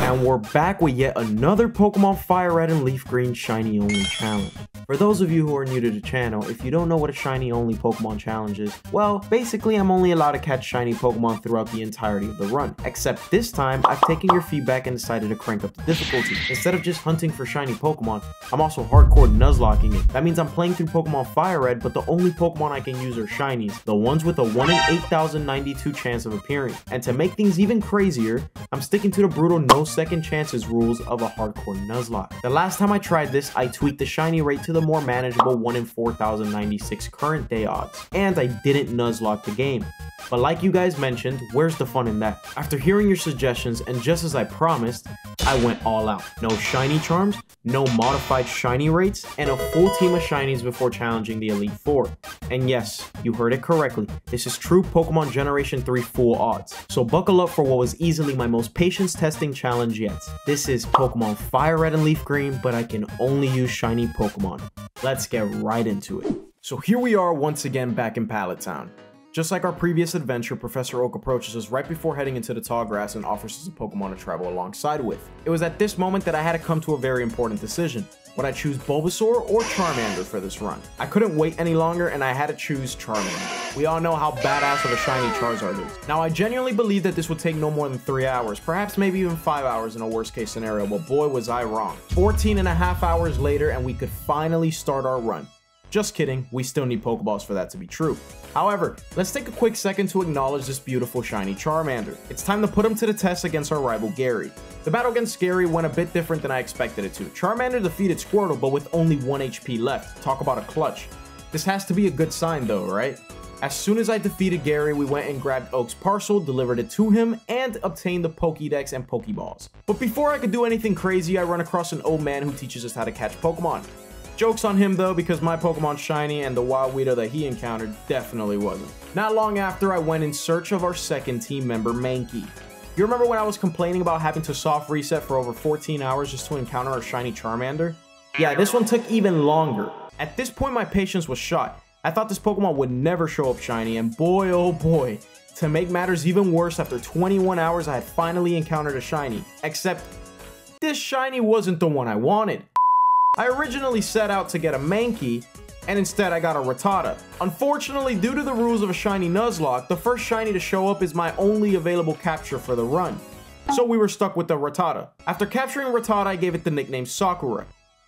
And we're back with yet another Pokemon FireRed and LeafGreen Shiny Only challenge. For those of you who are new to the channel, if you don't know what a Shiny Only Pokemon challenge is, well, basically I'm only allowed to catch shiny Pokemon throughout the entirety of the run. Except this time, I've taken your feedback and decided to crank up the difficulty. Instead of just hunting for shiny Pokemon, I'm also hardcore Nuzlocking it. That means I'm playing through Pokemon FireRed, but the only Pokemon I can use are shinies, the ones with a 1 in 8,092 chance of appearing. And to make things even crazier, I'm sticking to the brutal no second chances rules of a hardcore Nuzlocke. The last time I tried this, I tweaked the shiny rate to the more manageable 1 in 4,096 current day odds, and I didn't Nuzlocke the game. But like you guys mentioned, where's the fun in that? After hearing your suggestions, and just as I promised, I went all out. No shiny charms, no modified shiny rates, and a full team of shinies before challenging the Elite Four. And yes, you heard it correctly, this is true Pokemon Generation 3 full odds. So buckle up for what was easily my most patience testing challenge yet. This is Pokemon FireRed and LeafGreen, but I can only use shiny Pokemon. Let's get right into it. So here we are once again back in Pallet Town. Just like our previous adventure, Professor Oak approaches us right before heading into the tall grass and offers us a Pokemon to travel alongside with. It was at this moment that I had to come to a very important decision. Would I choose Bulbasaur or Charmander for this run? I couldn't wait any longer and I had to choose Charmander. We all know how badass of a shiny Charizard is. Now I genuinely believe that this would take no more than 3 hours, perhaps maybe even 5 hours in a worst case scenario, but boy was I wrong. 14.5 hours later and we could finally start our run. Just kidding, we still need Pokeballs for that to be true. However, let's take a quick second to acknowledge this beautiful shiny Charmander. It's time to put him to the test against our rival Gary. The battle against Gary went a bit different than I expected it to. Charmander defeated Squirtle, but with only 1 HP left. Talk about a clutch. This has to be a good sign though, right? As soon as I defeated Gary, we went and grabbed Oak's parcel, delivered it to him, and obtained the Pokédex and Pokeballs. But before I could do anything crazy, I run across an old man who teaches us how to catch Pokemon. Joke's on him though, because my Pokemon's shiny and the wild weirdo that he encountered definitely wasn't. Not long after, I went in search of our second team member, Mankey. You remember when I was complaining about having to soft reset for over 14 hours just to encounter our shiny Charmander? Yeah, this one took even longer. At this point, my patience was shot. I thought this Pokemon would never show up shiny, and boy oh boy, to make matters even worse, after 21 hours I had finally encountered a shiny. Except, this shiny wasn't the one I wanted. I originally set out to get a Mankey, and instead I got a Rattata. Unfortunately, due to the rules of a shiny Nuzlocke, the first shiny to show up is my only available capture for the run. So we were stuck with the Rattata. After capturing Rattata, I gave it the nickname Sakura.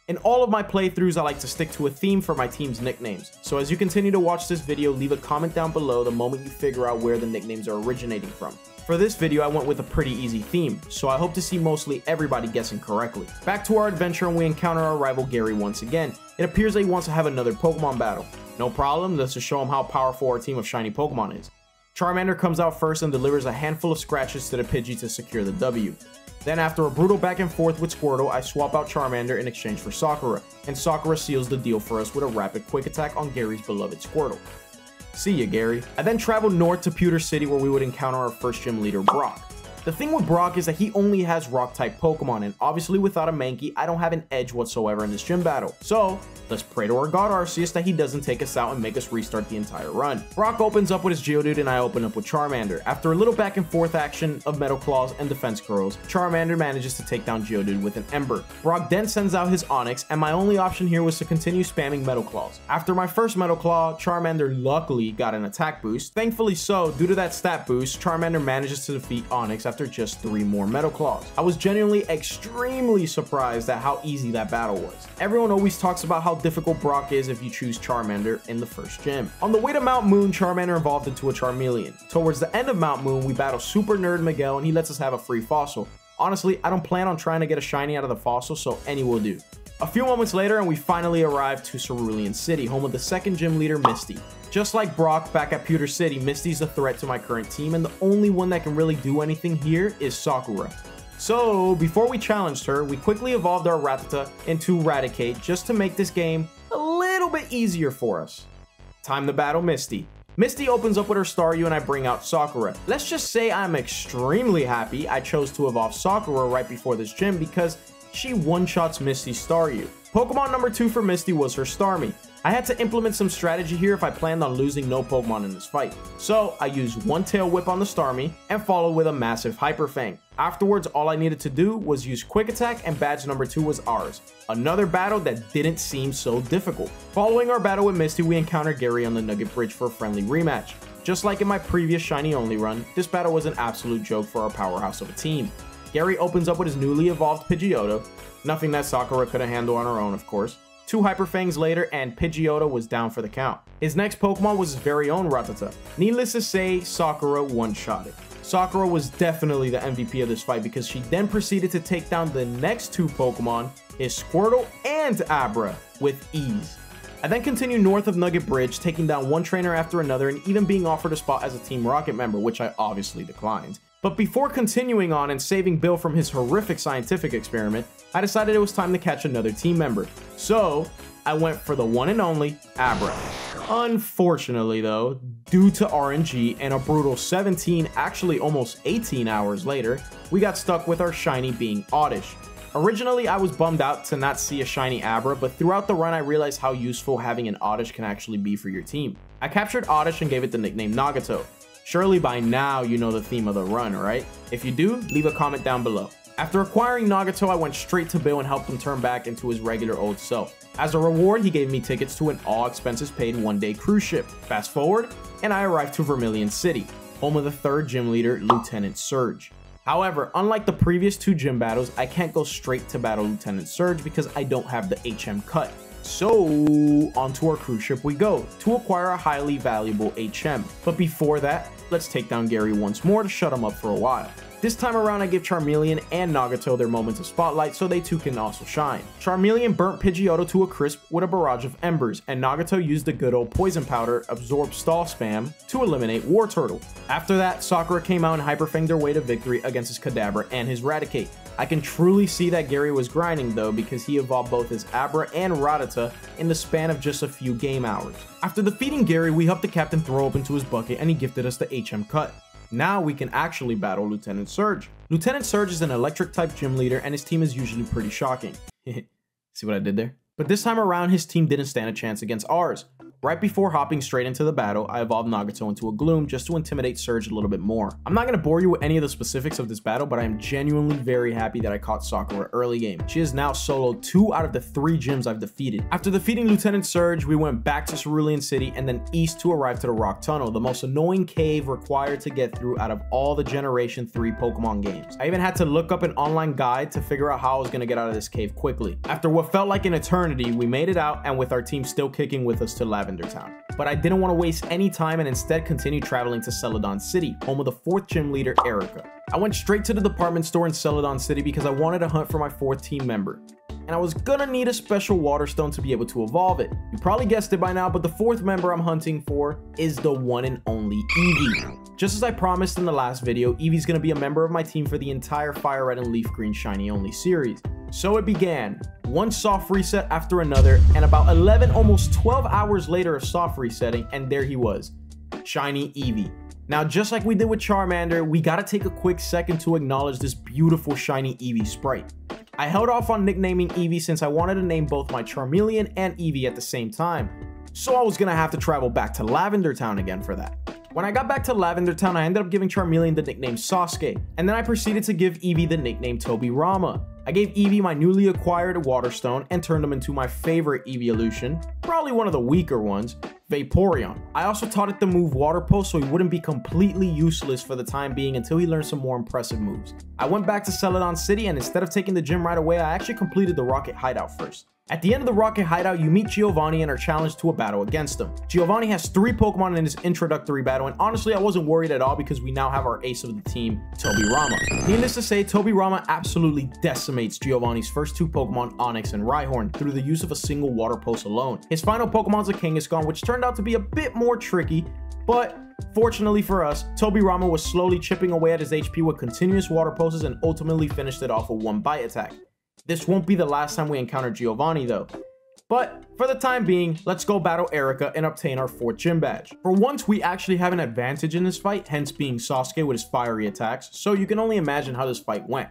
In all of my playthroughs, I like to stick to a theme for my team's nicknames. So as you continue to watch this video, leave a comment down below the moment you figure out where the nicknames are originating from. For this video, I went with a pretty easy theme, so I hope to see mostly everybody guessing correctly. Back to our adventure and we encounter our rival Gary once again. It appears that he wants to have another Pokemon battle. No problem, let's just show him how powerful our team of shiny Pokemon is. Charmander comes out first and delivers a handful of scratches to the Pidgey to secure the W. Then after a brutal back and forth with Squirtle, I swap out Charmander in exchange for Sakura, and Sakura seals the deal for us with a rapid quick attack on Gary's beloved Squirtle. See ya, Gary. I then traveled north to Pewter City where we would encounter our first gym leader, Brock. The thing with Brock is that he only has rock-type Pokemon, and obviously without a Mankey, I don't have an edge whatsoever in this gym battle. So, let's pray to our god Arceus that he doesn't take us out and make us restart the entire run. Brock opens up with his Geodude and I open up with Charmander. After a little back and forth action of Metal Claws and Defense Curls, Charmander manages to take down Geodude with an Ember. Brock then sends out his Onix, and my only option here was to continue spamming Metal Claws. After my first Metal Claw, Charmander luckily got an attack boost. Thankfully so, due to that stat boost, Charmander manages to defeat Onix after just 3 more Metal Claws. I was genuinely extremely surprised at how easy that battle was. Everyone always talks about how difficult Brock is if you choose Charmander in the first gym. On the way to Mount Moon, Charmander evolved into a Charmeleon. Towards the end of Mount Moon, we battle Super Nerd Miguel and he lets us have a free fossil. Honestly, I don't plan on trying to get a shiny out of the fossil, so any will do. A few moments later and we finally arrived to Cerulean City, home of the second gym leader, Misty. Just like Brock back at Pewter City, Misty's a threat to my current team, and the only one that can really do anything here is Sakura. So, before we challenged her, we quickly evolved our Rattata into Raticate just to make this game a little bit easier for us. Time to battle Misty. Misty opens up with her Staryu and I bring out Sakura. Let's just say I'm extremely happy I chose to evolve Sakura right before this gym because she one-shots Misty's Staryu. Pokemon number 2 for Misty was her Starmie. I had to implement some strategy here if I planned on losing no Pokemon in this fight. So I used one Tail Whip on the Starmie and followed with a massive Hyper Fang. Afterwards, all I needed to do was use Quick Attack and badge number 2 was ours. Another battle that didn't seem so difficult. Following our battle with Misty, we encountered Gary on the Nugget Bridge for a friendly rematch. Just like in my previous Shiny Only run, this battle was an absolute joke for our powerhouse of a team. Gary opens up with his newly evolved Pidgeotto, nothing that Sakura couldn't handle on her own of course. 2 Hyper Fangs later and Pidgeotto was down for the count. His next Pokemon was his very own Rattata. Needless to say, Sakura one-shotted. Sakura was definitely the MVP of this fight because she then proceeded to take down the next 2 Pokemon, his Squirtle and Abra, with ease. I then continued north of Nugget Bridge, taking down one trainer after another and even being offered a spot as a Team Rocket member, which I obviously declined. But before continuing on and saving Bill from his horrific scientific experiment, I decided it was time to catch another team member. So I went for the one and only Abra. Unfortunately though, due to RNG and a brutal 17, actually almost 18 hours later, we got stuck with our shiny being Oddish. Originally, I was bummed out to not see a shiny Abra, but throughout the run I realized how useful having an Oddish can actually be for your team. I captured Oddish and gave it the nickname Nagato. Surely by now you know the theme of the run, right? If you do, leave a comment down below. After acquiring Nagato, I went straight to Bill and helped him turn back into his regular old self. As a reward, he gave me tickets to an all-expenses-paid one-day cruise ship. Fast forward, and I arrived to Vermilion City, home of the 3rd gym leader, Lieutenant Surge. However, unlike the previous 2 gym battles, I can't go straight to battle Lieutenant Surge because I don't have the HM cut. So, onto our cruise ship we go, to acquire a highly valuable HM. But before that, let's take down Gary once more to shut him up for a while. This time around I give Charmeleon and Nagato their moments of spotlight so they too can also shine. Charmeleon burnt Pidgeotto to a crisp with a barrage of embers, and Nagato used the good old Poison Powder Absorb Stall spam to eliminate Wartortle. After that, Sakura came out and Hyperfanged their way to victory against his Kadabra and his Raticate. I can truly see that Gary was grinding though because he evolved both his Abra and Rattata in the span of just a few game hours. After defeating Gary, we helped the captain throw up into his bucket and he gifted us the HM cut. Now we can actually battle Lieutenant Surge. Lieutenant Surge is an electric type gym leader and his team is usually pretty shocking. See what I did there? But this time around his team didn't stand a chance against ours. Right before hopping straight into the battle, I evolved Nagato into a Gloom just to intimidate Surge a little bit more. I'm not going to bore you with any of the specifics of this battle, but I am genuinely very happy that I caught Sakura early game. She has now soloed 2 out of the 3 gyms I've defeated. After defeating Lieutenant Surge, we went back to Cerulean City and then east to arrive to the Rock Tunnel, the most annoying cave required to get through out of all the Generation 3 Pokemon games. I even had to look up an online guide to figure out how I was going to get out of this cave quickly. After what felt like an eternity, we made it out and with our team still kicking with us to Lavender Town. But I didn't want to waste any time and instead continued traveling to Celadon City, home of the 4th gym leader, Erica. I went straight to the department store in Celadon City because I wanted to hunt for my 4th team member. And I was gonna need a special water stone to be able to evolve it. You probably guessed it by now, but the 4th member I'm hunting for is the one and only Eevee. Just as I promised in the last video, Eevee's gonna be a member of my team for the entire FireRed and LeafGreen Shiny Only series. So it began, one soft reset after another, and about 11, almost 12 hours later of soft resetting, and there he was, Shiny Eevee. Now, just like we did with Charmander, we gotta take a quick second to acknowledge this beautiful Shiny Eevee sprite. I held off on nicknaming Eevee since I wanted to name both my Charmeleon and Eevee at the same time, so I was gonna have to travel back to Lavender Town again for that. When I got back to Lavender Town, I ended up giving Charmeleon the nickname Sasuke, and then I proceeded to give Eevee the nickname Tobirama. I gave Eevee my newly acquired Water Stone and turned him into my favorite evolution, probably one of the weaker ones, Vaporeon. I also taught it the move Water Pulse so he wouldn't be completely useless for the time being until he learned some more impressive moves. I went back to Celadon City and instead of taking the gym right away, I actually completed the Rocket Hideout first. At the end of the Rocket Hideout, you meet Giovanni and are challenged to a battle against him. Giovanni has 3 Pokemon in his introductory battle, and honestly, I wasn't worried at all because we now have our ace of the team, Tobirama. Needless to say, Tobirama absolutely decimates Giovanni's first 2 Pokemon, Onix and Rhyhorn, through the use of a single Water Pulse alone. His final Pokemon's a Kangaskhan, which turned out to be a bit more tricky, but fortunately for us, Tobirama was slowly chipping away at his HP with continuous Water Pulses and ultimately finished it off with 1 Bite Attack. This won't be the last time we encounter Giovanni though. But for the time being, let's go battle Erica and obtain our 4th gym badge. For once, we actually have an advantage in this fight, hence being Sasuke with his fiery attacks, so you can only imagine how this fight went.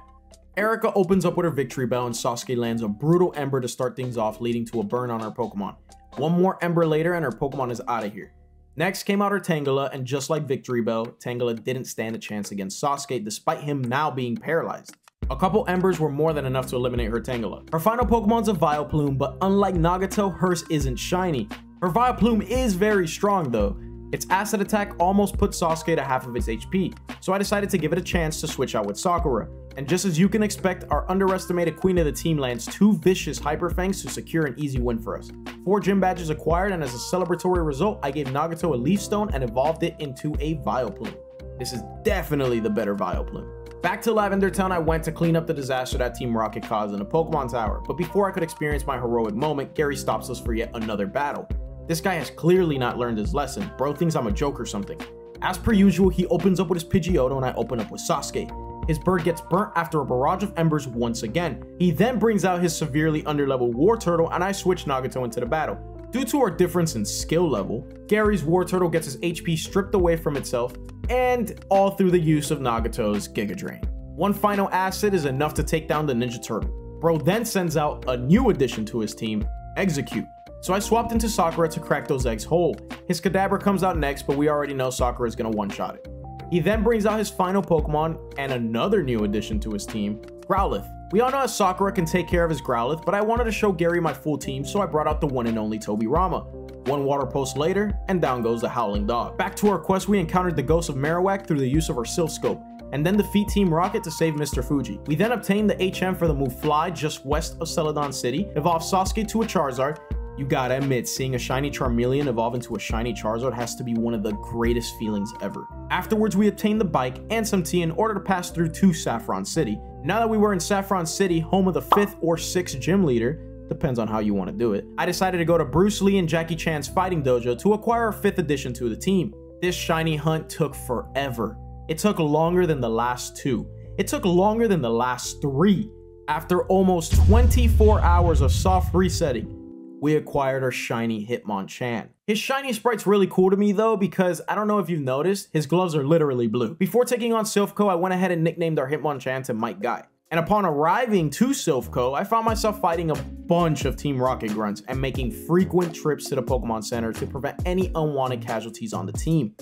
Erica opens up with her victory bell and Sasuke lands a brutal ember to start things off, leading to a burn on our Pokemon. One more Ember later and her Pokemon is out of here. Next came out her Tangela, and just like Victory Bell, Tangela didn't stand a chance against Sasuke despite him now being paralyzed. A couple Embers were more than enough to eliminate her Tangela. Her final Pokemon's a Vileplume, but unlike Nagato, hers isn't shiny. Her Vileplume is very strong though. Its acid attack almost put Sasuke to half of its HP, so I decided to give it a chance to switch out with Sakura. And just as you can expect, our underestimated queen of the team lands 2 vicious Hyper Fangs to secure an easy win for us. 4 gym badges acquired, and as a celebratory result, I gave Nagato a Leaf Stone and evolved it into a Vileplume. This is definitely the better Vileplume. Back to Lavender Town I went to clean up the disaster that Team Rocket caused in the Pokemon Tower, but before I could experience my heroic moment, Gary stops us for yet another battle. This guy has clearly not learned his lesson. Bro thinks I'm a joke or something. As per usual, he opens up with his Pidgeotto and I open up with Sasuke. His bird gets burnt after a barrage of embers once again. He then brings out his severely underleveled War Turtle and I switch Nagato into the battle. Due to our difference in skill level, Gary's War Turtle gets his HP stripped away from itself, and all through the use of Nagato's Giga Drain. One final acid is enough to take down the Ninja Turtle. Bro then sends out a new addition to his team, Execute. So I swapped into Sakura to crack those eggs whole. His Kadabra comes out next, but we already know Sakura is going to one-shot it. He then brings out his final Pokemon and another new addition to his team, Growlithe. We all know that Sakura can take care of his Growlithe, but I wanted to show Gary my full team, so I brought out the one and only Tobirama. One water post later, and down goes the Howling Dog. Back to our quest, we encountered the ghost of Marowak through the use of our Silph Scope, and then defeat Team Rocket to save Mr. Fuji. We then obtained the HM for the move Fly just west of Celadon City, evolved Sasuke to a Charizard. You gotta admit, seeing a shiny Charmeleon evolve into a shiny Charizard has to be one of the greatest feelings ever. Afterwards, we obtained the bike and some tea in order to pass through to Saffron City. Now that we were in Saffron City, home of the 5th or 6th gym leader, depends on how you want to do it, I decided to go to Bruce Lee and Jackie Chan's fighting dojo to acquire a 5th addition to the team. This shiny hunt took forever. It took longer than the last 2. It took longer than the last 3. After almost 24 hours of soft resetting, we acquired our shiny Hitmonchan. His shiny sprite's really cool to me though, because I don't know if you've noticed, his gloves are literally blue. Before taking on Silphco, I went ahead and nicknamed our Hitmonchan to Mike Guy. And upon arriving to Silphco, I found myself fighting a bunch of Team Rocket grunts and making frequent trips to the Pokemon Center to prevent any unwanted casualties on the team.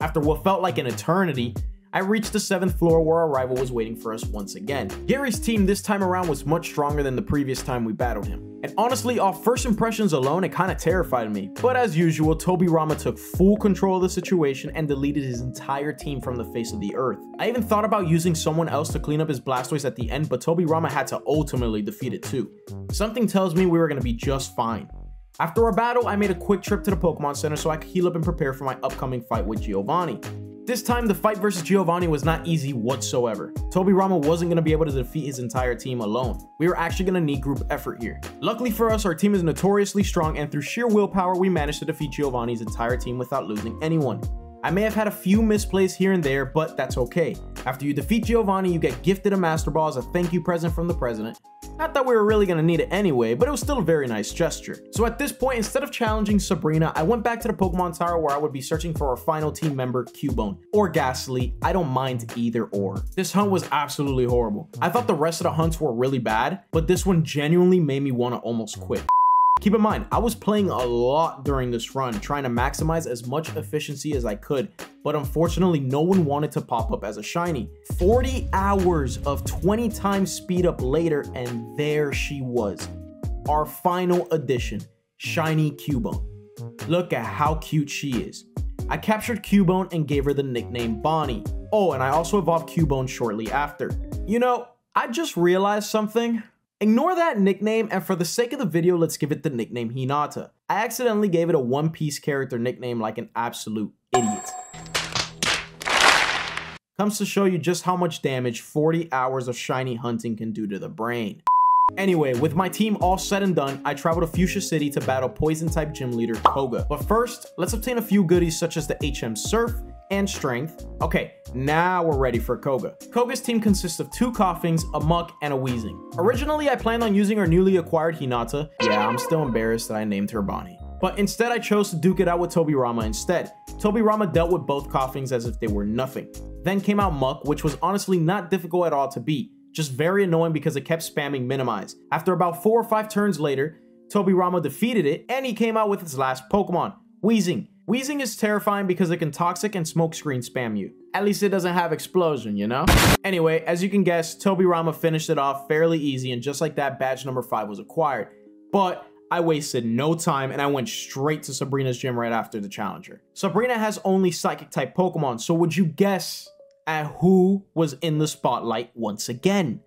After what felt like an eternity, I reached the 7th floor where our rival was waiting for us once again. Gary's team this time around was much stronger than the previous time we battled him. And honestly, off first impressions alone, it kinda terrified me. But as usual, Tobirama took full control of the situation and deleted his entire team from the face of the earth. I even thought about using someone else to clean up his Blastoise at the end, but Tobirama had to ultimately defeat it too. Something tells me we were gonna be just fine. After our battle, I made a quick trip to the Pokemon Center so I could heal up and prepare for my upcoming fight with Giovanni. This time, the fight versus Giovanni was not easy whatsoever. Tobirama wasn't going to be able to defeat his entire team alone. We were actually going to need group effort here. Luckily for us, our team is notoriously strong, and through sheer willpower, we managed to defeat Giovanni's entire team without losing anyone. I may have had a few misplays here and there, but that's okay. After you defeat Giovanni, you get gifted a Master Ball as a thank you present from the president. Not that we were really going to need it anyway, but it was still a very nice gesture. So at this point, instead of challenging Sabrina, I went back to the Pokemon Tower where I would be searching for our final team member, Cubone, or Ghastly. I don't mind either or. This hunt was absolutely horrible. I thought the rest of the hunts were really bad, but this one genuinely made me want to almost quit. Keep in mind, I was playing a lot during this run, trying to maximize as much efficiency as I could, but unfortunately no one wanted to pop up as a shiny. 40 hours of 20 times speed up later, and there she was. Our final addition, shiny Cubone. Look at how cute she is. I captured Cubone and gave her the nickname Bonnie. Oh, and I also evolved Cubone shortly after. You know, I just realized something. Ignore that nickname, and for the sake of the video, let's give it the nickname Hinata. I accidentally gave it a One Piece character nickname like an absolute idiot. Comes to show you just how much damage 40 hours of shiny hunting can do to the brain. Anyway, with my team all said and done, I traveled to Fuchsia City to battle Poison-type gym leader Koga. But first, let's obtain a few goodies such as the HM Surf and Strength. Okay, now we're ready for Koga. Koga's team consists of 2 Coughings, a Muck, and a Wheezing. Originally, I planned on using our newly acquired Hinata. Yeah, I'm still embarrassed that I named her Bonnie. But instead, I chose to duke it out with Tobirama instead. Tobirama dealt with both Coughings as if they were nothing. Then came out Muck, which was honestly not difficult at all to beat. Just very annoying because it kept spamming Minimize. After about 4 or 5 turns later, Tobirama defeated it, and he came out with its last Pokemon, Weezing. Weezing is terrifying because it can toxic and smokescreen spam you. At least it doesn't have explosion, you know? Anyway, as you can guess, Tobirama finished it off fairly easy, and just like that, badge number 5 was acquired. But I wasted no time and I went straight to Sabrina's gym right after the challenger. Sabrina has only psychic type Pokemon, so would you guess at who was in the spotlight once again?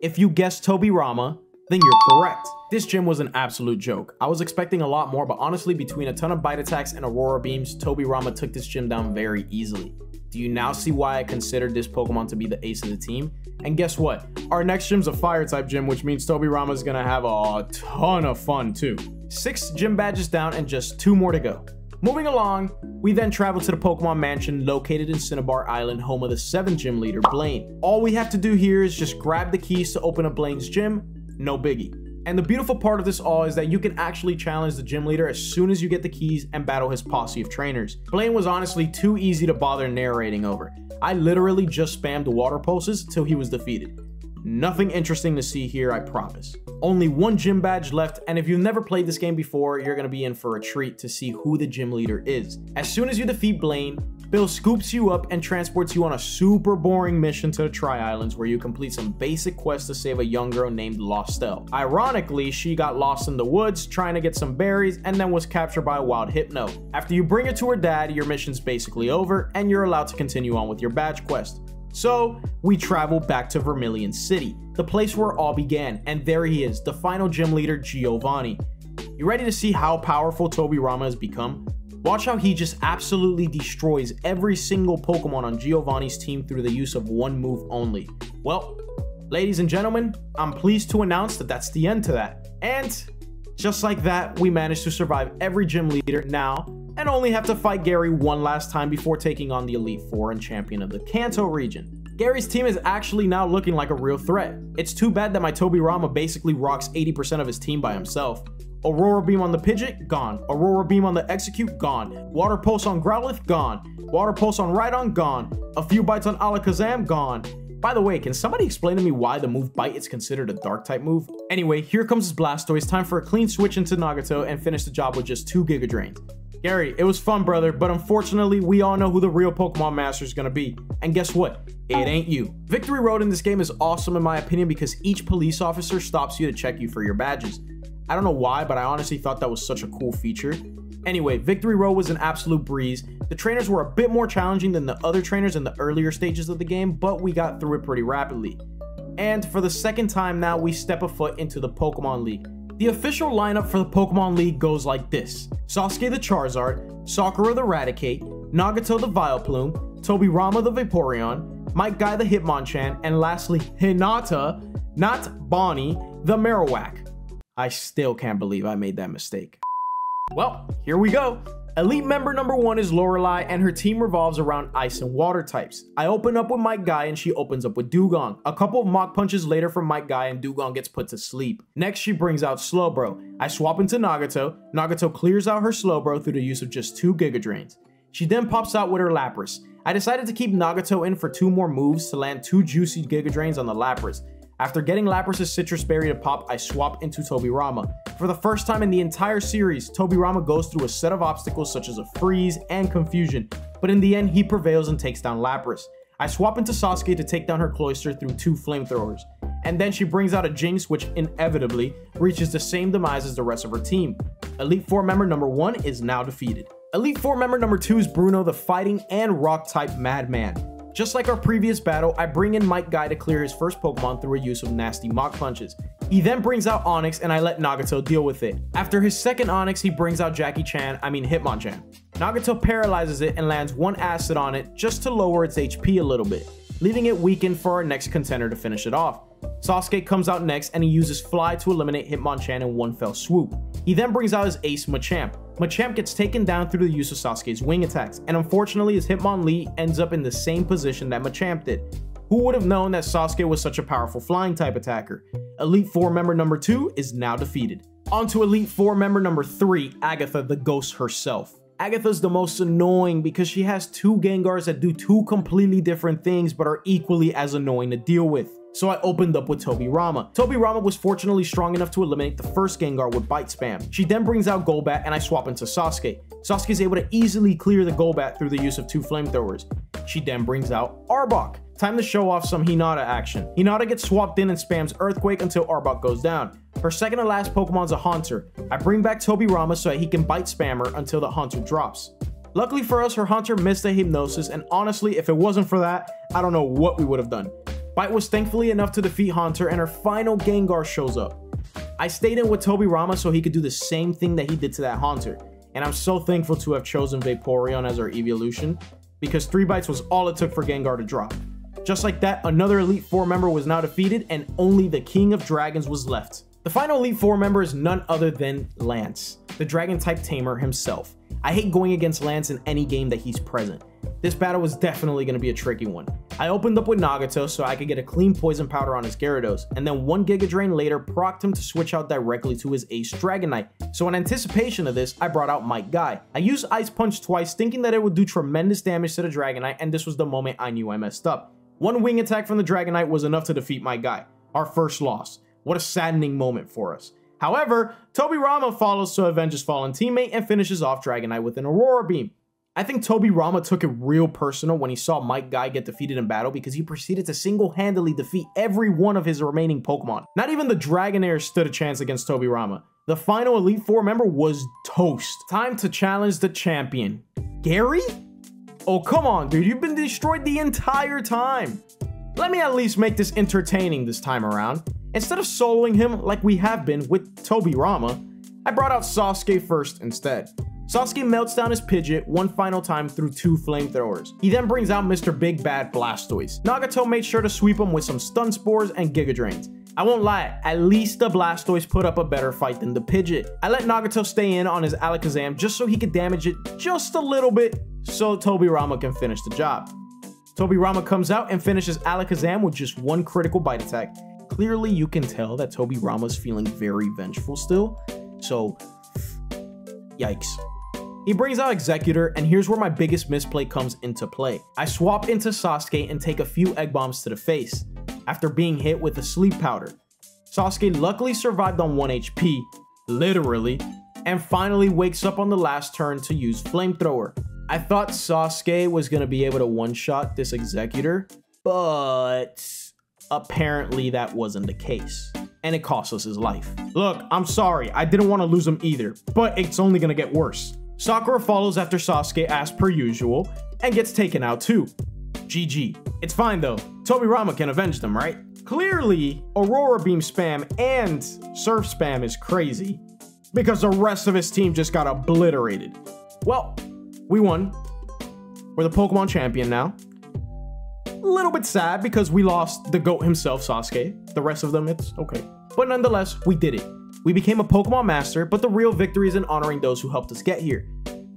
If you guessed Tobirama, then you're correct. This gym was an absolute joke. I was expecting a lot more, but honestly, between a ton of bite attacks and Aurora Beams, Tobirama took this gym down very easily. Do you now see why I considered this Pokemon to be the ace of the team? And guess what? Our next gym's a fire type gym, which means Tobirama is gonna have a ton of fun too. 6 gym badges down and just 2 more to go. Moving along, we then travel to the Pokemon Mansion located in Cinnabar Island, home of the 7th gym leader, Blaine. All we have to do here is just grab the keys to open up Blaine's gym, no biggie. And the beautiful part of this all is that you can actually challenge the gym leader as soon as you get the keys and battle his posse of trainers. Blaine was honestly too easy to bother narrating over. I literally just spammed water pulses till he was defeated. Nothing interesting to see here, I promise. Only 1 gym badge left, and if you've never played this game before, you're gonna be in for a treat to see who the gym leader is. As soon as you defeat Blaine, Bill scoops you up and transports you on a super boring mission to the Tri-Islands where you complete some basic quests to save a young girl named Lostelle. Ironically, she got lost in the woods trying to get some berries and then was captured by a wild Hypno. After you bring her to her dad, your mission's basically over and you're allowed to continue on with your badge quest. So, we travel back to Vermilion City, the place where all began, and there he is, the final gym leader, Giovanni. You ready to see how powerful Tobirama has become? Watch how he just absolutely destroys every single Pokemon on Giovanni's team through the use of 1 move only. Well, ladies and gentlemen, I'm pleased to announce that that's the end to that. And just like that, we managed to survive every gym leader now and only have to fight Gary one last time before taking on the Elite Four and champion of the Kanto region. Gary's team is actually now looking like a real threat. It's too bad that my Tobirama basically rocks 80% of his team by himself. Aurora Beam on the Pidgeot, gone. Aurora Beam on the Execute, gone. Water Pulse on Growlithe, gone. Water Pulse on Rhydon, gone. A few bites on Alakazam, gone. By the way, can somebody explain to me why the move Bite is considered a dark type move? Anyway, here comes his Blastoise, time for a clean switch into Nagato and finish the job with just 2 Giga Drains. Gary, it was fun, brother, but unfortunately, we all know who the real Pokemon Master is gonna be. And guess what? It ain't you. Victory Road in this game is awesome in my opinion because each police officer stops you to check you for your badges. I don't know why, but I honestly thought that was such a cool feature. Anyway, Victory Road was an absolute breeze. The trainers were a bit more challenging than the other trainers in the earlier stages of the game, but we got through it pretty rapidly. And for the second time now, we step a foot into the Pokemon League. The official lineup for the Pokemon League goes like this: Sasuke the Charizard, Sakura the Raticate, Nagato the Vileplume, Tobirama the Vaporeon, Mike Guy the Hitmonchan, and lastly, Hinata, not Bonnie, the Marowak. I still can't believe I made that mistake. Well, here we go. Elite member number 1 is Lorelei, and her team revolves around ice and water types. I open up with Mike Guy and she opens up with Dugong. A couple of Mach Punches later from Mike Guy and Dugong gets put to sleep. Next, she brings out Slowbro. I swap into Nagato. Nagato clears out her Slowbro through the use of just 2 Giga Drains. She then pops out with her Lapras. I decided to keep Nagato in for 2 more moves to land 2 juicy Giga Drains on the Lapras. After getting Lapras' Citrus Berry to pop, I swap into Tobirama. For the first time in the entire series, Tobirama goes through a set of obstacles such as a freeze and confusion, but in the end, he prevails and takes down Lapras. I swap into Sasuke to take down her Cloyster through 2 flamethrowers, and then she brings out a Jinx which inevitably reaches the same demise as the rest of her team. Elite Four member number 1 is now defeated. Elite Four member number 2 is Bruno the Fighting and Rock type Madman. Just like our previous battle, I bring in Mike Guy to clear his first Pokemon through a use of nasty Mach Punches. He then brings out Onix and I let Nagato deal with it. After his second Onix, he brings out Hitmonchan. Nagato paralyzes it and lands 1 Acid on it just to lower its HP a little bit, leaving it weakened for our next contender to finish it off. Sasuke comes out next and he uses Fly to eliminate Hitmonchan in 1 fell swoop. He then brings out his ace Machamp. Machamp gets taken down through the use of Sasuke's wing attacks, and unfortunately his Hitmonlee ends up in the same position that Machamp did. Who would have known that Sasuke was such a powerful flying type attacker? Elite Four member number 2 is now defeated. On to Elite Four member number 3, Agatha the Ghost herself. Agatha's the most annoying because she has 2 Gengars that do 2 completely different things but are equally as annoying to deal with. So I opened up with Tobirama. Tobirama was fortunately strong enough to eliminate the first Gengar with Bite Spam. She then brings out Golbat and I swap into Sasuke. Sasuke is able to easily clear the Golbat through the use of 2 flamethrowers. She then brings out Arbok. Time to show off some Hinata action. Hinata gets swapped in and spams Earthquake until Arbok goes down. Her second to last Pokemon's a Haunter. I bring back Tobirama so that he can Bite Spam her until the Haunter drops. Luckily for us, her Haunter missed the Hypnosis, and honestly, if it wasn't for that, I don't know what we would have done. Bite was thankfully enough to defeat Haunter, and her final Gengar shows up. I stayed in with Tobirama so he could do the same thing that he did to that Haunter, and I'm so thankful to have chosen Vaporeon as our evolution, because 3 bites was all it took for Gengar to drop. Just like that, another Elite Four member was now defeated, and only the King of Dragons was left. The final Elite Four member is none other than Lance, the Dragon-type tamer himself. I hate going against Lance in any game that he's present. This battle was definitely going to be a tricky one. I opened up with Nagato so I could get a clean Poison Powder on his Gyarados, and then 1 Giga Drain later procced him to switch out directly to his Ace Dragonite. So in anticipation of this, I brought out Might Guy. I used Ice Punch twice thinking that it would do tremendous damage to the Dragonite, and this was the moment I knew I messed up. 1 wing attack from the Dragonite was enough to defeat Might Guy, our first loss. What a saddening moment for us. However, Tobirama follows to avenge his fallen teammate and finishes off Dragonite with an Aurora Beam. I think Tobirama took it real personal when he saw Might Guy get defeated in battle because he proceeded to single-handedly defeat every one of his remaining Pokemon. Not even the Dragonair stood a chance against Tobirama. The final Elite Four member was toast. Time to challenge the champion. Gary? Oh, come on, dude. You've been destroyed the entire time. Let me at least make this entertaining this time around. Instead of soloing him like we have been with Tobirama, I brought out Sasuke first instead. Sasuke melts down his Pidgeot one final time through 2 flamethrowers. He then brings out Mr. Big Bad Blastoise. Nagato made sure to sweep him with some Stun Spores and Giga Drains. I won't lie, at least the Blastoise put up a better fight than the Pidgeot. I let Nagato stay in on his Alakazam just so he could damage it just a little bit so Tobirama can finish the job. Tobirama comes out and finishes Alakazam with just 1 critical bite attack. Clearly, you can tell that Tobirama's feeling very vengeful still, so yikes. He brings out Executor, and here's where my biggest misplay comes into play. I swap into Sasuke and take a few Egg Bombs to the face, after being hit with a Sleep Powder. Sasuke luckily survived on 1 HP, literally, and finally wakes up on the last turn to use Flamethrower. I thought Sasuke was going to be able to one-shot this Executor, but apparently that wasn't the case, and it cost us his life. Look, I'm sorry, I didn't want to lose him either, but it's only gonna get worse. Sakura follows after Sasuke as per usual, and gets taken out too. GG. It's fine though, Tobirama can avenge them, right? Clearly, Aurora Beam spam and Surf spam is crazy, because the rest of his team just got obliterated. Well, we won. We're the Pokemon champion now. A little bit sad because we lost the GOAT himself, Sasuke. The rest of them, it's okay. But nonetheless, we did it. We became a Pokemon master, but the real victory is in honoring those who helped us get here.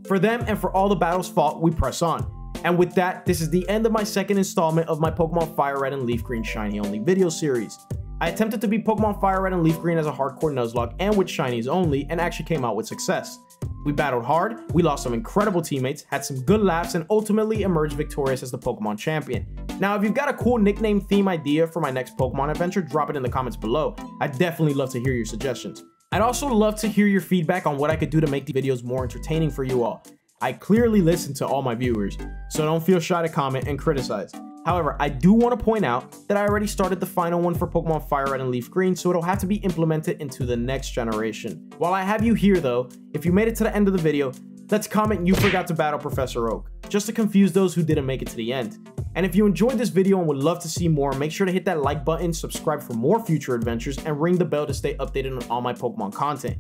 For them and for all the battles fought, we press on. And with that, this is the end of my second installment of my Pokemon FireRed and LeafGreen Shiny Only video series. I attempted to beat Pokemon FireRed and LeafGreen as a hardcore Nuzlocke and with Shinies only, and actually came out with success. We battled hard, we lost some incredible teammates, had some good laughs, and ultimately emerged victorious as the Pokemon champion. Now, if you've got a cool nickname theme idea for my next Pokemon adventure, drop it in the comments below. I'd definitely love to hear your suggestions. I'd also love to hear your feedback on what I could do to make the videos more entertaining for you all. I clearly listen to all my viewers, so don't feel shy to comment and criticize. However, I do want to point out that I already started the final one for Pokemon FireRed and LeafGreen, so it'll have to be implemented into the next generation. While I have you here though, if you made it to the end of the video, let's comment you forgot to battle Professor Oak, just to confuse those who didn't make it to the end. And if you enjoyed this video and would love to see more, make sure to hit that like button, subscribe for more future adventures, and ring the bell to stay updated on all my Pokemon content.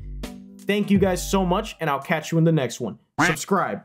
Thank you guys so much, and I'll catch you in the next one. Subscribe.